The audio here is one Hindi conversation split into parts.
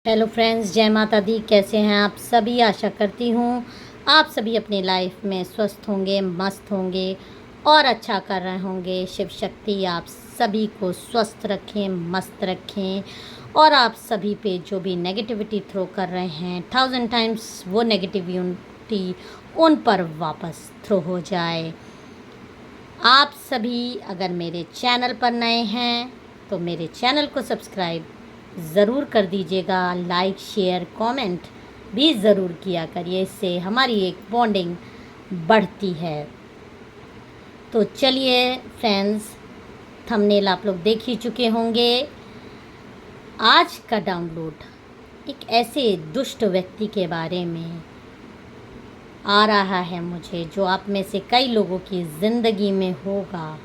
हेलो फ्रेंड्स, जय माता दी। कैसे हैं आप सभी? आशा करती हूँ आप सभी अपनी लाइफ में स्वस्थ होंगे, मस्त होंगे और अच्छा कर रहे होंगे। शिव शक्ति आप सभी को स्वस्थ रखें, मस्त रखें और आप सभी पे जो भी नेगेटिविटी थ्रो कर रहे हैं 1000 टाइम्स वो नेगेटिविटी उन पर वापस थ्रो हो जाए। आप सभी अगर मेरे चैनल पर नए हैं तो मेरे चैनल को सब्सक्राइब ज़रूर कर दीजिएगा। लाइक, शेयर, कमेंट भी ज़रूर किया करिए, इससे हमारी एक बॉन्डिंग बढ़ती है। तो चलिए फ्रेंड्स, थंबनेल आप लोग देख ही चुके होंगे। आज का डाउनलोड एक ऐसे दुष्ट व्यक्ति के बारे में आ रहा है मुझे, जो आप में से कई लोगों की ज़िंदगी में होगा,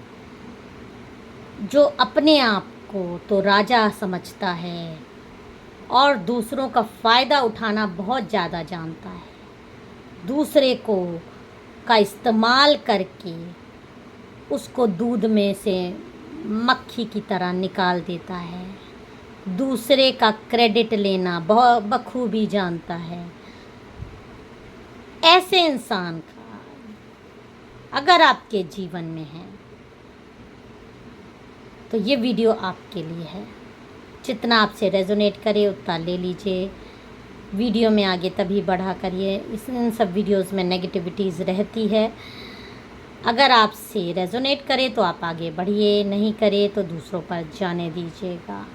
जो अपने आप को तो राजा समझता है और दूसरों का फ़ायदा उठाना बहुत ज़्यादा जानता है। दूसरे को का इस्तेमाल करके उसको दूध में से मक्खी की तरह निकाल देता है। दूसरे का क्रेडिट लेना बहुत बखूबी जानता है। ऐसे इंसान का अगर आपके जीवन में है तो ये वीडियो आपके लिए है। जितना आपसे रेजोनेट करे उतना ले लीजिए। वीडियो में आगे तभी बढ़ा करिए। इन सब वीडियोस में नेगेटिविटीज़ रहती है। अगर आपसे रेजोनेट करे तो आप आगे बढ़िए, नहीं करे तो दूसरों पर जाने दीजिएगा।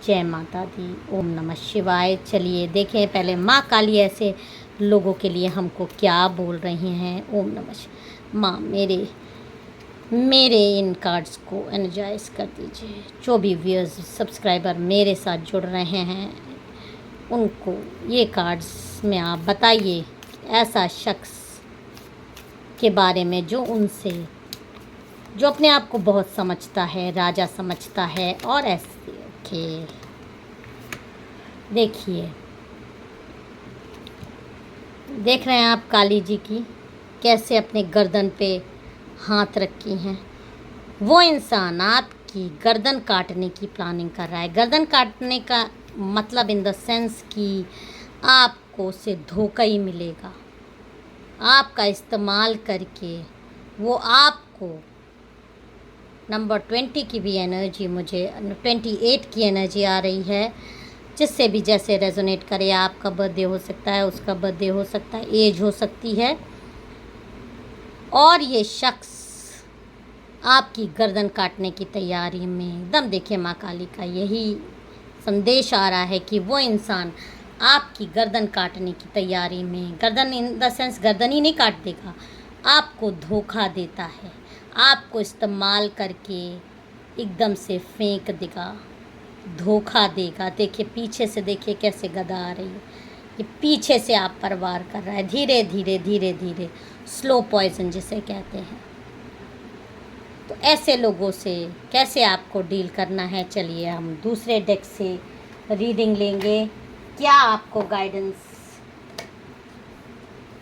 जय माता दी, ओम नमः शिवाय। चलिए देखें पहले माँ काली ऐसे लोगों के लिए हमको क्या बोल रही हैं। ओम नमः शिवाय। माँ मेरे इन कार्ड्स को एनर्जाइज कर दीजिए। जो भी व्यूअर्स सब्सक्राइबर मेरे साथ जुड़ रहे हैं उनको ये कार्ड्स में आप बताइए ऐसा शख्स के बारे में जो अपने आप को बहुत समझता है, राजा समझता है और ऐसे। ओके, देखिए, देख रहे हैं आप काली जी की कैसे अपने गर्दन पे हाथ रखी हैं। वो इंसान आपकी गर्दन काटने की प्लानिंग कर रहा है। गर्दन काटने का मतलब इन द सेंस कि आपको उससे धोखा ही मिलेगा। आपका इस्तेमाल करके वो आपको नंबर 20 की भी एनर्जी, मुझे 28 की एनर्जी आ रही है, जिससे भी जैसे रेजोनेट करे। आपका बर्थडे हो सकता है, उसका बर्थडे हो सकता है, एज हो सकती है। और ये शख्स आपकी गर्दन काटने की तैयारी में एकदम। देखिए माँ काली का यही संदेश आ रहा है कि वो इंसान आपकी गर्दन काटने की तैयारी में, गर्दन इन द सेंस गर्दन ही नहीं काट देगा, आपको धोखा देता है, आपको इस्तेमाल करके एकदम से फेंक देगा, धोखा देगा। देखिए पीछे से, देखिए कैसे गदा आ रही है। ये पीछे से आप पर वार कर रहा है, धीरे धीरे धीरे धीरे, स्लो पॉइजन जिसे कहते हैं। तो ऐसे लोगों से कैसे आपको डील करना है, चलिए हम दूसरे डेक से रीडिंग लेंगे। क्या आपको गाइडेंस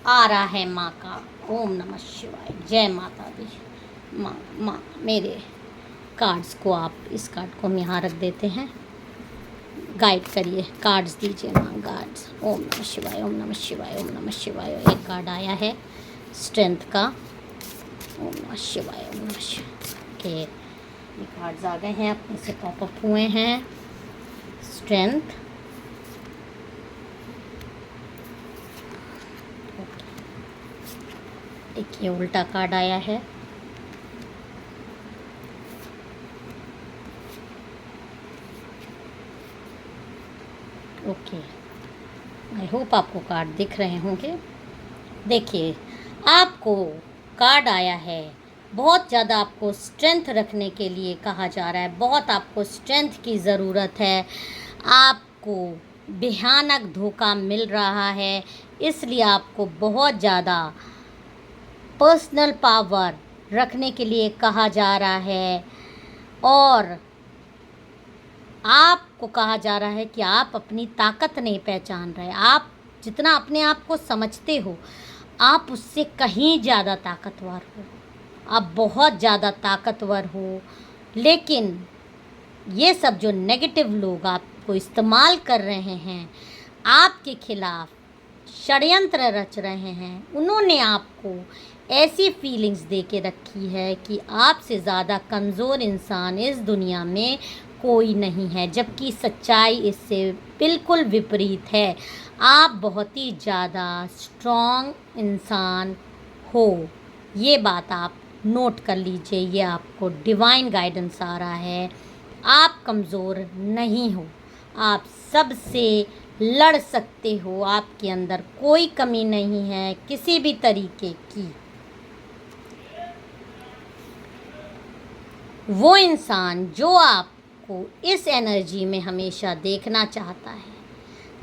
आ रहा है माँ का? ओम नमः शिवाय। जय माता दी। माँ मेरे कार्ड्स को आप, इस कार्ड को हम यहाँ रख देते हैं। गाइड करिए, कार्ड्स दीजिए माँ, कार्ड्स। ओम नमः शिवाय, ओम नमः शिवाय, ओम नमः शिवाय। एक कार्ड आया है स्ट्रेंथ का। ओम नमः शिवाय, ओम नमः शिवाय। ओके, ये कार्ड्स आ गए हैं, अपने से पॉप अप हुए हैं। स्ट्रेंथ, एक ये उल्टा कार्ड आया है। ओके, आई होप आपको कार्ड दिख रहे होंगे। देखिए आपको कार्ड आया है, बहुत ज़्यादा आपको स्ट्रेंथ रखने के लिए कहा जा रहा है। बहुत आपको स्ट्रेंथ की ज़रूरत है। आपको भयानक धोखा मिल रहा है, इसलिए आपको बहुत ज़्यादा पर्सनल पावर रखने के लिए कहा जा रहा है। और आपको कहा जा रहा है कि आप अपनी ताकत नहीं पहचान रहे। आप जितना अपने आप को समझते हो, आप उससे कहीं ज़्यादा ताकतवर हो। आप बहुत ज़्यादा ताकतवर हो, लेकिन ये सब जो नेगेटिव लोग आपको को इस्तेमाल कर रहे हैं, आपके खिलाफ षड्यंत्र रच रहे हैं, उन्होंने आपको ऐसी फीलिंग्स दे के रखी है कि आपसे ज़्यादा कमज़ोर इंसान इस दुनिया में कोई नहीं है, जबकि सच्चाई इससे बिल्कुल विपरीत है। आप बहुत ही ज़्यादा स्ट्रॉन्ग इंसान हो, ये बात आप नोट कर लीजिए। ये आपको डिवाइन गाइडेंस आ रहा है। आप कमज़ोर नहीं हो, आप सबसे लड़ सकते हो, आपके अंदर कोई कमी नहीं है किसी भी तरीके की। वो इंसान जो आपको इस एनर्जी में हमेशा देखना चाहता है,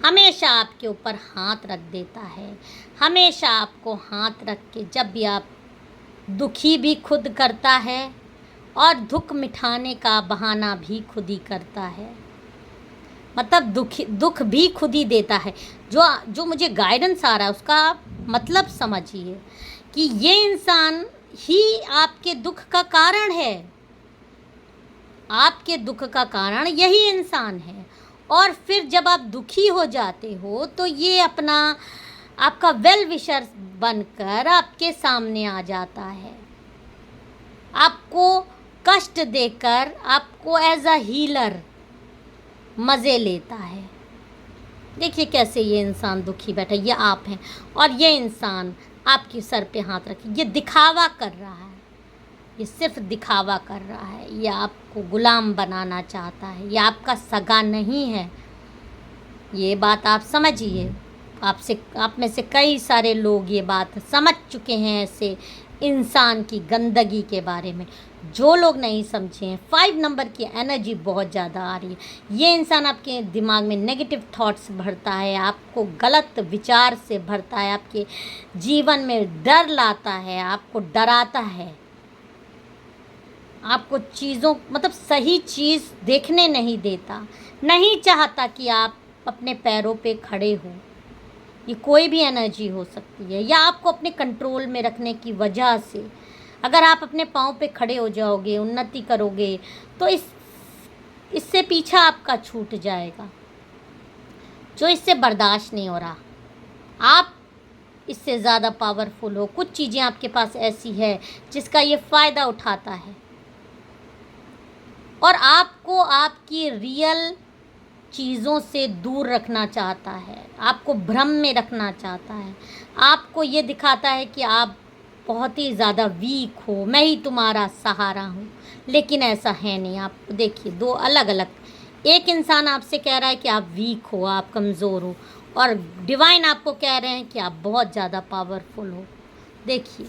हमेशा आपके ऊपर हाथ रख देता है, हमेशा आपको हाथ रख के जब भी आप दुखी भी खुद करता है और दुख मिटाने का बहाना भी खुद ही करता है, मतलब दुख भी खुद ही देता है। जो मुझे गाइडेंस आ रहा है उसका मतलब समझिए कि ये इंसान ही आपके दुख का कारण है, आपके दुख का कारण यही इंसान है। और फिर जब आप दुखी हो जाते हो तो ये आपका वेल विशर बनकर आपके सामने आ जाता है, आपको कष्ट देकर आपको एज अ हीलर मज़े लेता है। देखिए कैसे ये इंसान दुखी बैठा, ये आप हैं और ये इंसान आपके सर पे हाथ रखे, ये दिखावा कर रहा है, ये सिर्फ दिखावा कर रहा है, ये आपको गुलाम बनाना चाहता है, ये आपका सगा नहीं है। ये बात आप समझिए। आप में से कई सारे लोग ये बात समझ चुके हैं ऐसे इंसान की गंदगी के बारे में। जो लोग नहीं समझे हैं, 5 नंबर की एनर्जी बहुत ज़्यादा आ रही है। ये इंसान आपके दिमाग में नेगेटिव थॉट्स भरता है, आपको गलत विचार से भरता है, आपके जीवन में डर लाता है, आपको डराता है, आपको चीज़ों मतलब सही चीज़ देखने नहीं देता, नहीं चाहता कि आप अपने पैरों पे खड़े हो। ये कोई भी एनर्जी हो सकती है, या आपको अपने कंट्रोल में रखने की वजह से अगर आप अपने पाँव पे खड़े हो जाओगे, उन्नति करोगे, तो इससे पीछा आपका छूट जाएगा। जो इससे बर्दाश्त नहीं हो रहा, आप इससे ज़्यादा पावरफुल हो। कुछ चीज़ें आपके पास ऐसी है जिसका ये फ़ायदा उठाता है और आपको आपकी रियल चीज़ों से दूर रखना चाहता है, आपको भ्रम में रखना चाहता है, आपको ये दिखाता है कि आप बहुत ही ज़्यादा वीक हो, मैं ही तुम्हारा सहारा हूँ, लेकिन ऐसा है नहीं। आप देखिए, दो अलग अलग, एक इंसान आपसे कह रहा है कि आप वीक हो, आप कमज़ोर हो, और डिवाइन आपको कह रहे हैं कि आप बहुत ज़्यादा पावरफुल हो। देखिए,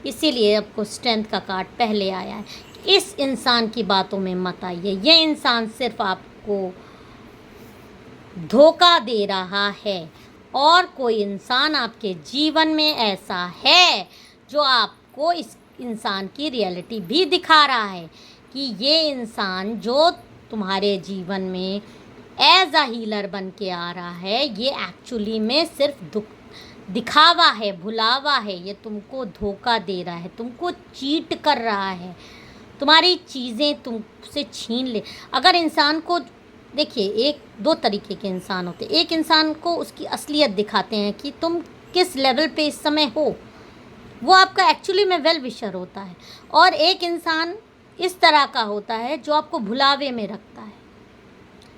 इसीलिए आपको स्ट्रेंथ का कार्ड पहले आया है। इस इंसान की बातों में मत आइए, ये इंसान सिर्फ आपको धोखा दे रहा है, और कोई इंसान आपके जीवन में ऐसा है जो आपको इस इंसान की रियलिटी भी दिखा रहा है कि ये इंसान जो तुम्हारे जीवन में एज अ हीलर बन के आ रहा है, ये एक्चुअली में सिर्फ दिखावा है, भुलावा है, ये तुमको धोखा दे रहा है, तुमको चीट कर रहा है, तुम्हारी चीज़ें तुमसे छीन ले। अगर इंसान को देखिए, एक दो तरीके के इंसान होते हैं। एक इंसान को उसकी असलियत दिखाते हैं कि तुम किस लेवल पे इस समय हो, वो आपका एक्चुअली में वेल विशर होता है। और एक इंसान इस तरह का होता है जो आपको भुलावे में रखता है,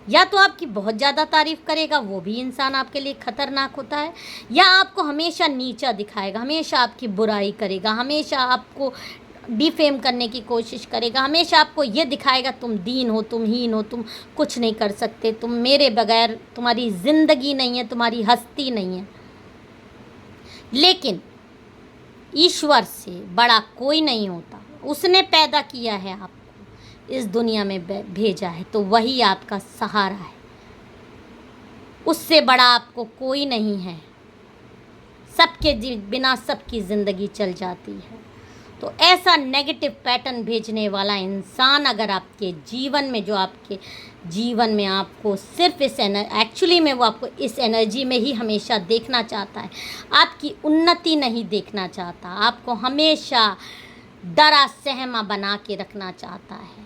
या तो आपकी बहुत ज़्यादा तारीफ़ करेगा, वो भी इंसान आपके लिए ख़तरनाक होता है, या आपको हमेशा नीचा दिखाएगा, हमेशा आपकी बुराई करेगा, हमेशा आपको डिफेम करने की कोशिश करेगा, हमेशा आपको ये दिखाएगा तुम दीन हो, तुम हीन हो, तुम कुछ नहीं कर सकते, तुम मेरे बगैर तुम्हारी ज़िंदगी नहीं है, तुम्हारी हस्ती नहीं है। लेकिन ईश्वर से बड़ा कोई नहीं होता, उसने पैदा किया है, आपको इस दुनिया में भेजा है, तो वही आपका सहारा है, उससे बड़ा आपको कोई नहीं है। सबके बिना सबकी ज़िंदगी चल जाती है। तो ऐसा नेगेटिव पैटर्न भेजने वाला इंसान अगर आपके जीवन में, जो आपके जीवन में आपको सिर्फ एक्चुअली में वो आपको इस एनर्जी में ही हमेशा देखना चाहता है, आपकी उन्नति नहीं देखना चाहता, आपको हमेशा डरा सहमा बना के रखना चाहता है,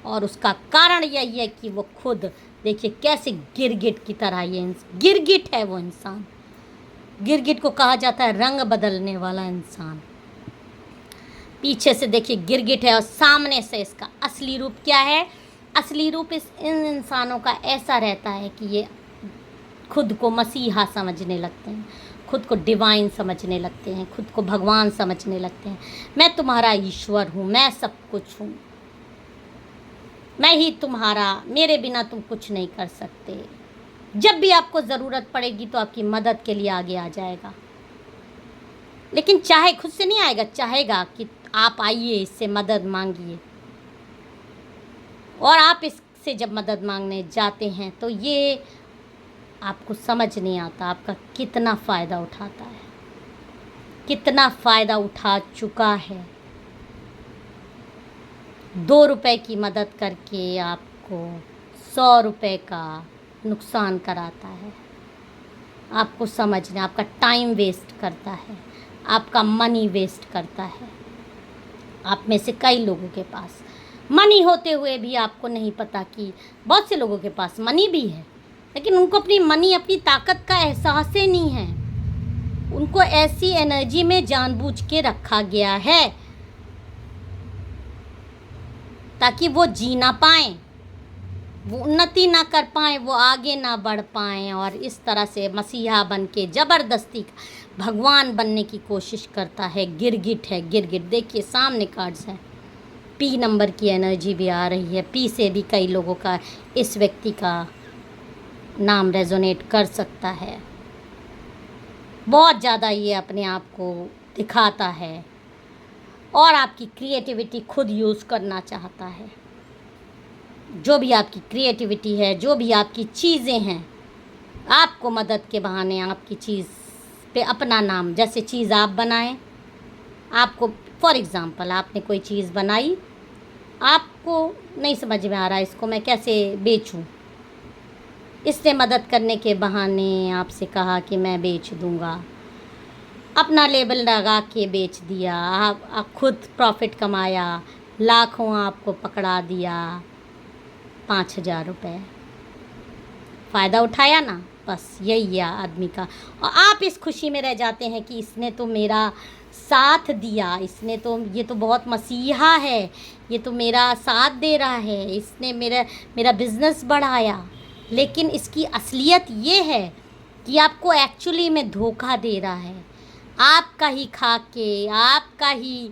और उसका कारण यही है कि वो खुद देखिए कैसे गिरगिट की तरह ये गिरगिट है वो इंसान। गिरगिट को कहा जाता है रंग बदलने वाला इंसान। पीछे से देखिए गिरगिट है और सामने से इसका असली रूप क्या है। असली रूप इन इंसानों का ऐसा रहता है कि ये खुद को मसीहा समझने लगते हैं, खुद को डिवाइन समझने लगते हैं, खुद को भगवान समझने लगते हैं। मैं तुम्हारा ईश्वर हूँ, मैं सब कुछ हूँ, मैं ही तुम्हारा, मेरे बिना तुम कुछ नहीं कर सकते। जब भी आपको ज़रूरत पड़ेगी तो आपकी मदद के लिए आगे आ जाएगा। लेकिन चाहे खुद से नहीं आएगा, चाहेगा कि आप आइए, इससे मदद मांगिए। और आप इससे जब मदद मांगने जाते हैं तो ये आपको समझ नहीं आता आपका कितना फ़ायदा उठाता है, कितना फ़ायदा उठा चुका है। 2 रुपए की मदद करके आपको 100 रुपए का नुकसान कराता है। आपको समझना, आपका टाइम वेस्ट करता है, आपका मनी वेस्ट करता है। आप में से कई लोगों के पास मनी होते हुए भी आपको नहीं पता कि बहुत से लोगों के पास मनी भी है, लेकिन उनको अपनी मनी, अपनी ताकत का एहसास ही नहीं है। उनको ऐसी एनर्जी में जानबूझ के रखा गया है ताकि वो जी ना पाएँ, वो उन्नति ना कर पाएँ, वो आगे ना बढ़ पाएँ, और इस तरह से मसीहा बन के ज़बरदस्ती भगवान बनने की कोशिश करता है। गिरगिट है गिरगिट। देखिए सामने कार्ड्स है, पी नंबर की एनर्जी भी आ रही है। पी से भी कई लोगों का इस व्यक्ति का नाम रेजोनेट कर सकता है। बहुत ज़्यादा ये अपने आप को दिखाता है और आपकी क्रिएटिविटी खुद यूज़ करना चाहता है। जो भी आपकी क्रिएटिविटी है, जो भी आपकी चीज़ें हैं, आपको मदद के बहाने आपकी चीज़ पे अपना नाम, जैसे चीज़ आप बनाएं, आपको फॉर एग्ज़ाम्पल आपने कोई चीज़ बनाई, आपको नहीं समझ में आ रहा इसको मैं कैसे बेचूं, इसने मदद करने के बहाने आपसे कहा कि मैं बेच दूंगा, अपना लेबल लगा के बेच दिया, आप खुद प्रॉफिट कमाया, लाखों आपको पकड़ा दिया, 5,000 रुपये फ़ायदा उठाया ना, बस यही है आदमी का। और आप इस खुशी में रह जाते हैं कि इसने तो मेरा साथ दिया, इसने तो, ये तो बहुत मसीहा है, ये तो मेरा साथ दे रहा है, इसने मेरा बिज़नेस बढ़ाया। लेकिन इसकी असलियत ये है कि आपको एक्चुअली में धोखा दे रहा है। आपका ही खा के, आपका ही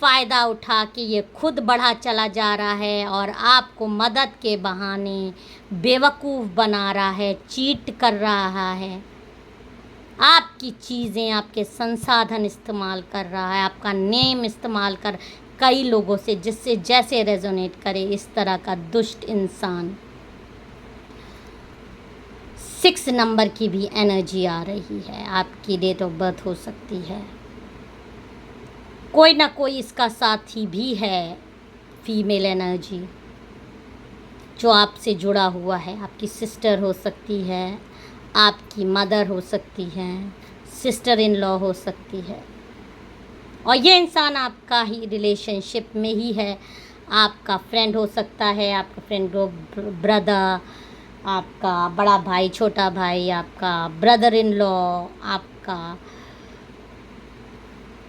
फ़ायदा उठा के ये खुद बढ़ा चला जा रहा है और आपको मदद के बहाने बेवकूफ़ बना रहा है, चीट कर रहा है, आपकी चीज़ें, आपके संसाधन इस्तेमाल कर रहा है, आपका नेम इस्तेमाल कर कई लोगों से, जिससे जैसे रेजोनेट करे इस तरह का दुष्ट इंसान। 6 नंबर की भी एनर्जी आ रही है। आपकी डेट ऑफ बर्थ हो सकती है, कोई ना कोई इसका साथी भी है, फीमेल एनर्जी जो आपसे जुड़ा हुआ है। आपकी सिस्टर हो सकती है, आपकी मदर हो सकती है, सिस्टर इन लॉ हो सकती है, और ये इंसान आपका ही रिलेशनशिप में ही है। आपका फ्रेंड हो सकता है, आपका फ्रेंड ब्रदर, आपका बड़ा भाई, छोटा भाई, आपका ब्रदर इन लॉ, आपका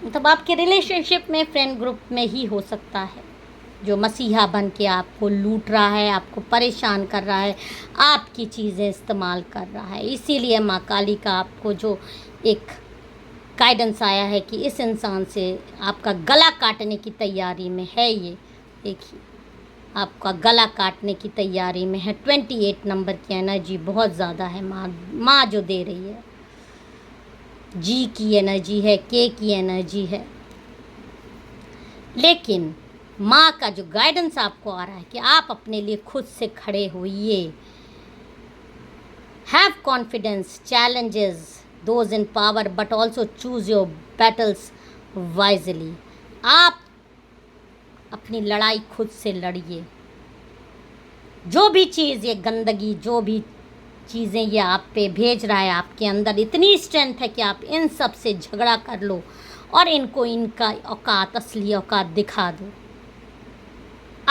मतलब आपके रिलेशनशिप में फ्रेंड ग्रुप में ही हो सकता है, जो मसीहा बन के आपको लूट रहा है, आपको परेशान कर रहा है, आपकी चीज़ें इस्तेमाल कर रहा है। इसीलिए माँ काली का आपको जो एक गाइडेंस आया है कि इस इंसान से आपका गला काटने की तैयारी में है। ये देखिए आपका गला काटने की तैयारी में है। 28 नंबर की एनर्जी बहुत ज़्यादा है। माँ जो दे रही है, जी की एनर्जी है, के की एनर्जी है। लेकिन माँ का जो गाइडेंस आपको आ रहा है कि आप अपने लिए खुद से खड़े होइए। Have confidence, challenges those in power but also choose your battles wisely. आप अपनी लड़ाई खुद से लड़िए। जो भी चीज़, ये गंदगी, जो भी चीज़ें ये आप पे भेज रहा है, आपके अंदर इतनी स्ट्रेंथ है कि आप इन सब से झगड़ा कर लो और इनको इनका औकात, असली औकात दिखा दो।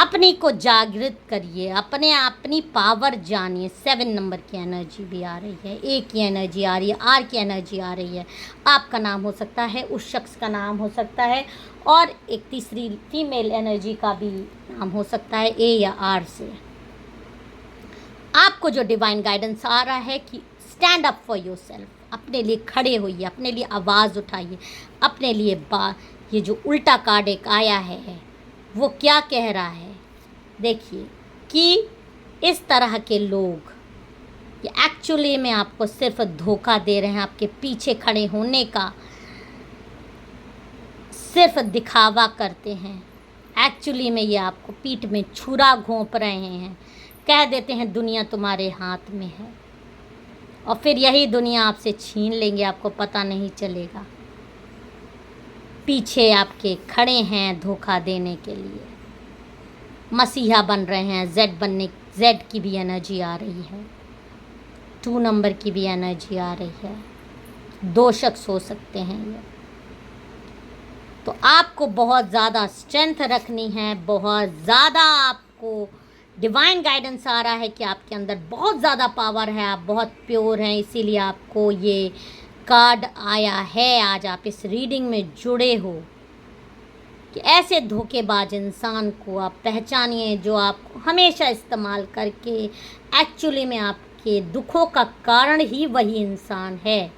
अपने को जागृत करिए, अपनी पावर जानिए। 7 नंबर की एनर्जी भी आ रही है, ए की एनर्जी आ रही है, आर की एनर्जी आ रही है। आपका नाम हो सकता है, उस शख्स का नाम हो सकता है, और एक तीसरी फीमेल एनर्जी का भी नाम हो सकता है, ए या आर से। आपको जो डिवाइन गाइडेंस आ रहा है कि स्टैंड अप फॉर योरसेल्फ, अपने लिए खड़े होइए, अपने लिए आवाज़ उठाइए, अपने लिए ये जो उल्टा कार्ड एक आया है वो क्या कह रहा है, देखिए कि इस तरह के लोग ये एक्चुअली में आपको सिर्फ धोखा दे रहे हैं, आपके पीछे खड़े होने का सिर्फ दिखावा करते हैं। एक्चुअली में ये आपको पीठ में छुरा घोंप रहे हैं, कह देते हैं दुनिया तुम्हारे हाथ में है, और फिर यही दुनिया आपसे छीन लेंगे, आपको पता नहीं चलेगा। पीछे आपके खड़े हैं धोखा देने के लिए, मसीहा बन रहे हैं। जेड की भी एनर्जी आ रही है, 2 नंबर की भी एनर्जी आ रही है, 2 शख्स हो सकते हैं ये। तो आपको बहुत ज़्यादा स्ट्रेंथ रखनी है, बहुत ज़्यादा आपको डिवाइन गाइडेंस आ रहा है कि आपके अंदर बहुत ज़्यादा पावर है, आप बहुत प्योर हैं, इसीलिए आपको ये कार्ड आया है। आज आप इस रीडिंग में जुड़े हो कि ऐसे धोखेबाज इंसान को आप पहचानिए जो आपको हमेशा इस्तेमाल करके एक्चुअली में आपके दुखों का कारण ही वही इंसान है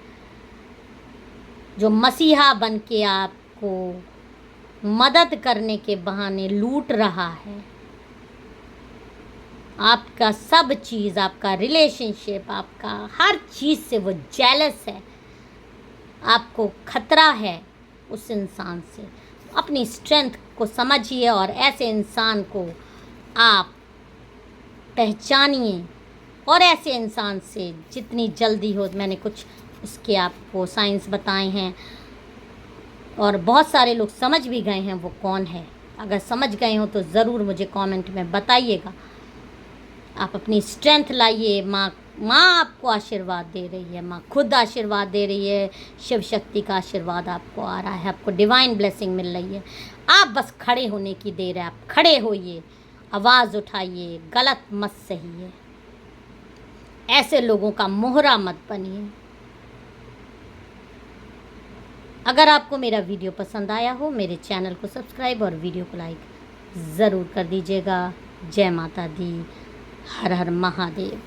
जो मसीहा बन के आपको मदद करने के बहाने लूट रहा है। आपका सब चीज़, आपका रिलेशनशिप, आपका हर चीज़ से वो जेलस है, आपको खतरा है उस इंसान से। अपनी स्ट्रेंथ को समझिए और ऐसे इंसान को आप पहचानिए, और ऐसे इंसान से जितनी जल्दी हो, मैंने कुछ उसके आपको साइंस बताए हैं और बहुत सारे लोग समझ भी गए हैं वो कौन है। अगर समझ गए हो तो ज़रूर मुझे कमेंट में बताइएगा। आप अपनी स्ट्रेंथ लाइए, माँ आपको आशीर्वाद दे रही है, माँ खुद आशीर्वाद दे रही है, शिव शक्ति का आशीर्वाद आपको आ रहा है, आपको डिवाइन ब्लेसिंग मिल रही है। आप बस खड़े होने की देर है, आप खड़े होइए, आवाज़ उठाइए, गलत मत सहिए, ऐसे लोगों का मोहरा मत बनिए। अगर आपको मेरा वीडियो पसंद आया हो, मेरे चैनल को सब्सक्राइब और वीडियो को लाइक ज़रूर कर दीजिएगा। जय माता दी, हर हर महादेव।